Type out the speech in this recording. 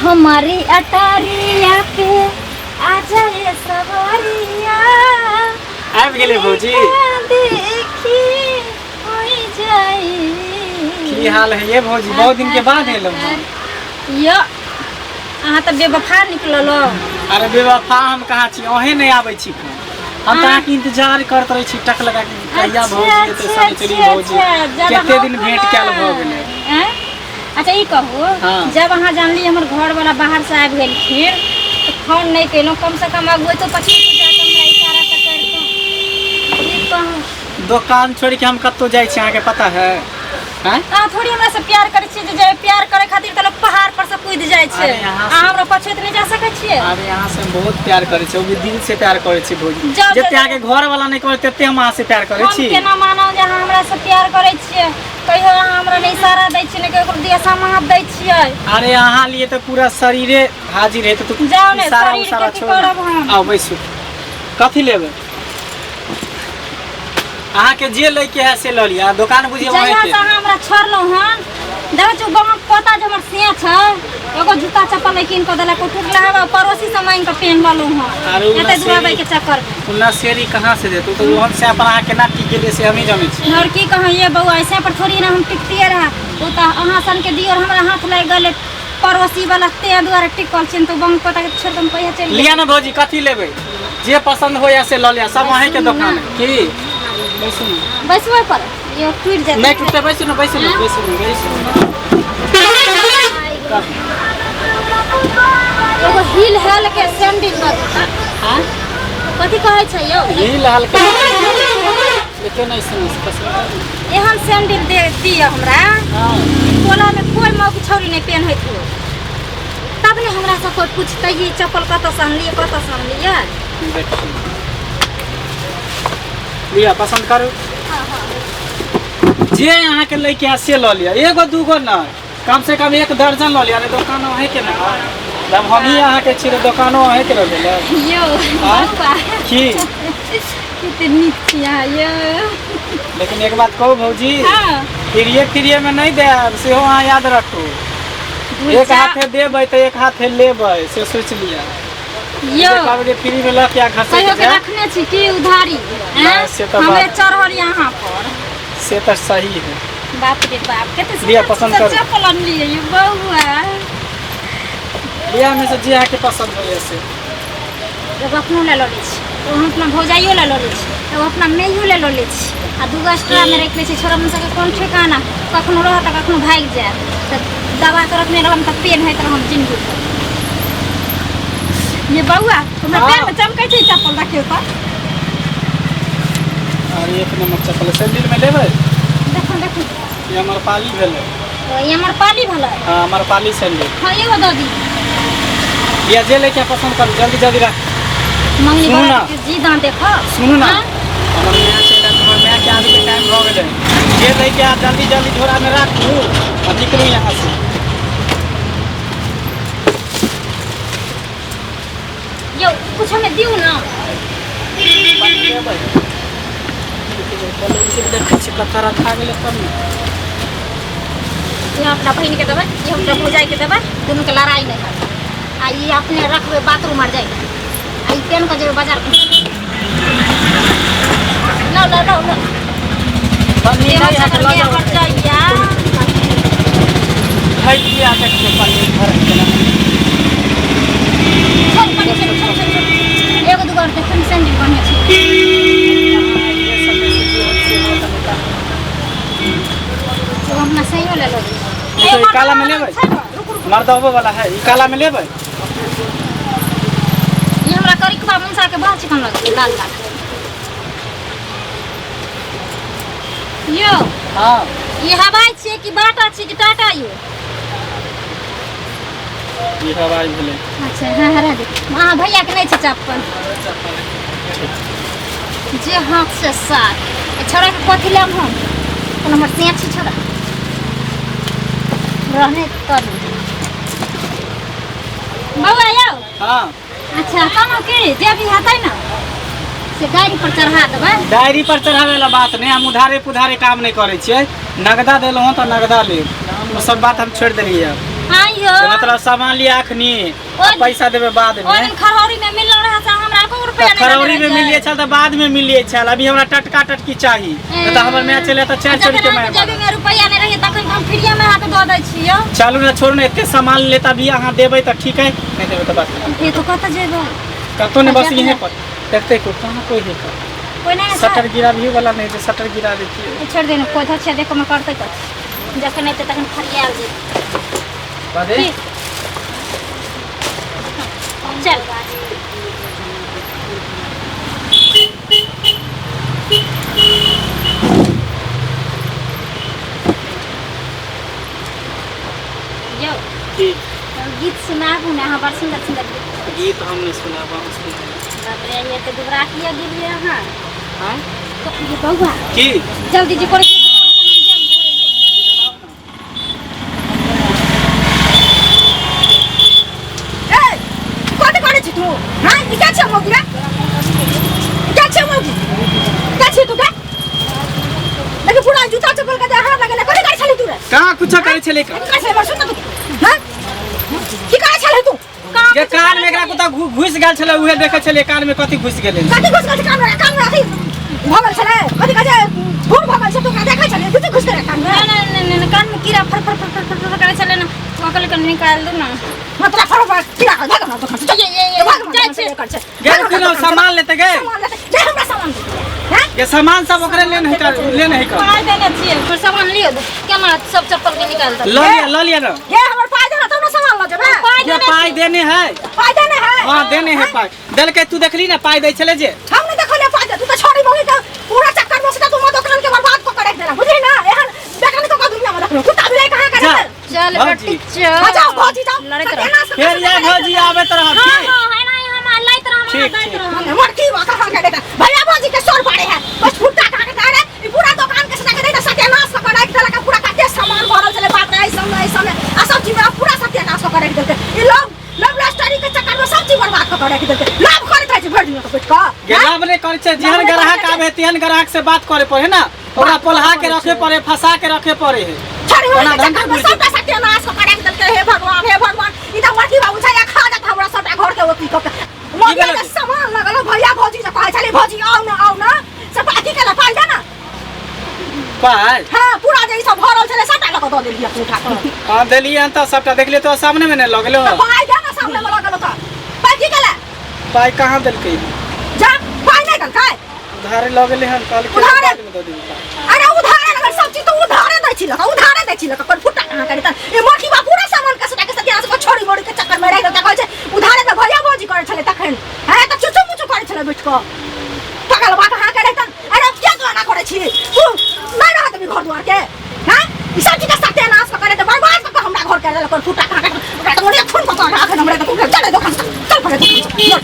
हमारी अटारिया पे आ जाए सवारिया आबि गेलै भौजी देखी होई जाए। की हाल है ये भौजी? बहुत दिन के बाद एलौ यो अहाँ तऽ बेवफा निकललो। अरे बेवफा हम कहाँ छी, अहे नहीं आबै छी। हम तो अहाँके इंतजार करत रहे छी टक लगा के कहिया भौजी एते सब चली भौजी कते दिन भेंट कैल भ गेलै। अच्छा ई कहू जब अहाँ जानली हमर घर वाला बाहर से आबि गेलखिन तो फोन नहीं कैलहुँ, कम से कम अगुए तो पछी जाके हमरा इशारा तो करतहुँ। ई कहू दुकान छोड़ के हम कत्तो जाइ छी अहाँके पता है? अहाँ थोड़ी हमरा से प्यार करै छियै जे प्यार करे खातिर त लोग पहाड़ पर से कूद जाइ छै। अहाँ हमरा पछे नहीं जा सकै छियै। अरे यहाँ से बहुत प्यार करे छी, वो भी दिल से प्यार करे छी भौजी। जते आके घर वाला नहीं करे तते हम अहाँ से प्यार करे छी। हम केना मानौ जे अहाँ हमरा से प्यार करे छियै? कहियो अहाँ हमरा नहीं इशारा दै छियै, नहीं कहियो दिशा महत दै छियै। अरे अहाँ लिए तो पूरा शरीरे हाजिर है तो जाओ ने शरीर के करब हम। आओ बैसू। कथी लेबै? अहाँ के जे ले के है से ल लिया। दुकान बुझिए वहीं पे। जहिया से हमरा छोड़लौ हन देखै छु गांव पता जे हमर से छै एगो जूता चप्पल लेकिन क देला को ठुकला है पड़ोसी से मांग के पहन ललौ हन। एते दुआबै के चक्कर में उन्ना शेरी कहां से देतौ तो हम से अपन अहाँ केना टिके ले से हम ही जानै छी। और की कहै ये बउआ ऐसे पर थोड़ी ना हम टिकतिए रहा। ओ त अहाँ सन के दियोर हमरा हाथ लाग गेले पड़ोसी वाला ते द्वारा टिकल छिन तो गांव पता के छोड़ हम पहिया चल लिया ना भौजी कथी लेबै जे पसंद हो या से ल लिया सब अहीं के दुकान है की। बैसू बैसबै पर ये टूट जाते नहीं टूटे। बैसू ना बैसू ना बैसू बैसू। एगो हिल हेल के सैंडल मत हां कथी कहै छै यौ? हिल हेल के एते नहीं समझ पसंद एहन सैंडल दे दिया हमरा। हां टोला में कोई मौक छोरी नहीं पहनैत हो तब ने हमरा से कोई पूछतै ई चप्पल कत से आनलिए कत से आनलिए। लिया पसंद करू। हां हां जे अहाँ के ले के से ल लिया। एगो दूगो ना कम से कम एक दर्जन ल लिया। दुकान है के ना जब हम ही अहाँ के छी दुकानो है के रहले यो बाबा की कितनी छिया यो। लेकिन एक बात कहू भौजी हां फ्रीए में नहीं दे से हो अहाँ याद रखो। एक हाथे देबै तो एक हाथे लेबै से सोच लिया। यो कहबै फ्री में ल के खसे कहियो के रखने छी की उधारी हमें चढ़ल यहाँ पर से तो सही है। बाप रे बाप केते लिया पसंद करू। चप्पल लिए ये बउआ लिया में से जे आके पसंद होय से एगो अपनो ले लो छी तो हम अपना भौजाइयो ले लो छी एगो अपना मेयो ले लो छी आ दूगो एक्स्ट्रा में रख ले छी। छोरा मन के कोन ठिकाना कखनो रह त कखनो भाग जाए त दवा तो रखने रहम त पेन है त हम जिंदगी ये बउआ हमरा पैर में चमकै छै चप्पल देखियो त। अरे एक नंबर चप्पल सैंडल में लेबै। देखो देखो ये हमर पाली भेलै। ये हमर पाली भला। हां हमर पाली सैंडल। हां एगो द दी। ये जे लेके पसंद कर जल्दी जल्दी रख। मंगनी वाला के जी दां देखो सुनू ना हमर नया चैनल हमर नया के आवे के टाइम भ गेलै। जे लेके आ जल्दी जल्दी झोरा में राखू और निकलू यहां से। यो कुछ हमें दियो ना देखै छी कतरा रखा गेलै तब ने। ये अपना बहन के देबै ये हमरा भौजाई के देबै दोनों के लड़ाई नहीं है। आ ये अपने रखबे बाथरूम मार जाए आ पेन के जेबे बाजार लो लो लो लो पन्नी नहीं है तो ले हट जाइया है किया के पन्नी भर के ना चल पन्नी चल एगो दुगो देखन सैंडल बढ़िया छै। ये सब में से जो से होता तो अपना सही ले लो। तो ई काला में लेबै मर्दबो वाला है ई काला में लेबै। ये हमरा करिकबा मुंसा के बाल चिकन लगे लाल लाल यो। हां ये हवाई छै कि बाटा छै कि टाटा यो? ये हवाई भेलै। अच्छा हां हरा दे हां भैया के नहीं छै चप्पल जे हाथ से साथ छोरा के कथि लेम हम कोन हमर से छी छोरा रहने कर बउआ यो। हां अच्छा कम के जे भी हतै ना से गाड़ी पर चढ़ा देबै। डायरी पर चढ़ावे वाला बात नहीं हम उधारे पुधारे काम नहीं करे छियै। नगदा देलहुँ तो नगदा लेब। वो सब बात हम छोड़ देलिए अब। हाँ यो मतलब सामान लिया अखनी ओइ- पैसा देवे बाद ओइ में। दिन खरौरी में मिल रहा था हमरा को रुपया नहीं खरौरी में मिलिए छल तो बाद में मिलिए छल, अभी हमरा टटका टटकी चाहिए। तो हमर मैच चले तो 4 के मैं जब में रुपया नहीं रही तखन हम फ्रीए में हाथ दो दै छियो। चलू ना छोड़ ना, एते सामान लेता भी अहाँ देबै तो ठीक है, नहीं देबै तो बस ये तो कत जेबो कतो ने बस यहीं पर देखते को कहाँ कोई है का कोई नहीं शटर गिरा भी वाला नहीं जो शटर गिरा देती छोड़ देना कोई अच्छा देखो मैं करते कर जखन नहीं तखन फरिया जे बादे चल यो गीत सुनाबू ना हमार सुंदर सुंदर गीत गीत हमने सुना बहुत बाप रे ये तो दुबरा किया गिर गया हां हां तो ये बउआ की जल्दी जी कर तू हाँ क्या छे मोगी रे क्या छे मोगी क्या छे तू क्या लेकिन पूरा जूता चप्पल का हाथ लगे कोनी कर छले तू रे कहाँ कुछ करे छले का कर छले सुन तू हां की कर छले तू ये कान में एकरा कुता घुस गेल छले उहे देखे छले कान में कथि घुस गेले कथि घुस गेल कान में आखी भगल छले कथि कहे धूर भगल से तू का देखै छले तू घुस गेल कान में ना कान में कीड़ा फर फर फर फर फर करे चले ना वकल कर निकाल दो ना मतलब फर फर कीड़ा भाग ना तो खा ये कर छे गे किलो सामान लेते गए ले हमरा सामान हैं ये सामान सब ओकरे ले नहीं कर ले नहीं कर पाई देने छिए फिर सामान लियो क्या मारा सब चप्पल के निकाल दो ल लिया ना ये हमर पाई देना तब ना सामान ल जेबे ये पाई देने है पाई देने है हां देने है पाई दल के तू देखली ना पाई दे छले जे हम नहीं देखले पाई दे तू तो छोड़ी मोगी तो पूरा चक्कर में से तू दुकान के बर्बाद को करे देना बुझी ना एहन देखन तो का दुनिया में देखलो तू ताबले कहां करे चल भौजी। बेटी चल जाओ भौजी जाओ लड़ाई तरह फिर ये भौजी आवे तो रह हां हां है ना हम लाई तरह हम ठीक, लाई ठीक। तरह मरकी वा कहां के देता भैया भौजी के सोर पड़े है बस फुट्टा खा के तारे ई पूरा दुकान के सटा के देता सत्यानाश को करे के पूरा काटे सामान भरल चले बात नहीं समय आ सब चीज पूरा सत्यानाश को करे के देते ई लोग लव स्टोरी के चक्कर में सब चीज बर्बाद को करे के देते लाभ करत है भर दिन को बैठ का गेलाब ने करे छे जेहन ग्राहक आवे तेहन ग्राहक से बात करे पड़े ना, ओकरा पोल्हा के रखे पड़े, फंसा के रखे पड़े है। छड़ी हो ओना धंधा चक्कर में बुझ सब सत्यानाश को करे के देते हे भगवान ई तो मरकी बाबू छया खा जात हमरा सब घर के ओती को मोगिया के सामान लगल भैया भौजी से कहे चले भौजी आओ ना सब बाकी के ला पाई जा ना पाई हां पूरा जे सब भरल छले सबटा लग द देलिए अपने उठा के हां देली अंत सबटा देखले तो सामने में ने लगलो पाई जा ना सामने में लगल त पाई की केला पाई कहां देलकै जा पाई नहीं दल काय उधारे लगले हन काल के उधारे? बाद में दे दी अरे उधारे लगल सब चीज तो उधारे दै छी लगा उधारे दै छी लगा कोन फुटा कहां करे त ए मोटी बा पूरा सामान के सटा के सत्यानाश को छोड़ी मोड़ी के चक्कर में रह गल त कहै छै उधारे त भैया भौजी करे छले तखन है त चुचु मुचु करे छले बैठ को पगल बा कहां करे त अरे क्या गाना करे छी तू नहीं रहत भी घर द्वार के हां ई सब चीज के सत्यानाश को करे त बर्बाद को हमरा घर के कोन फुटा कहां करे ओकरा त मोड़ी खून को रखन हमरा त चले दुकान चल पड़े मोटी बा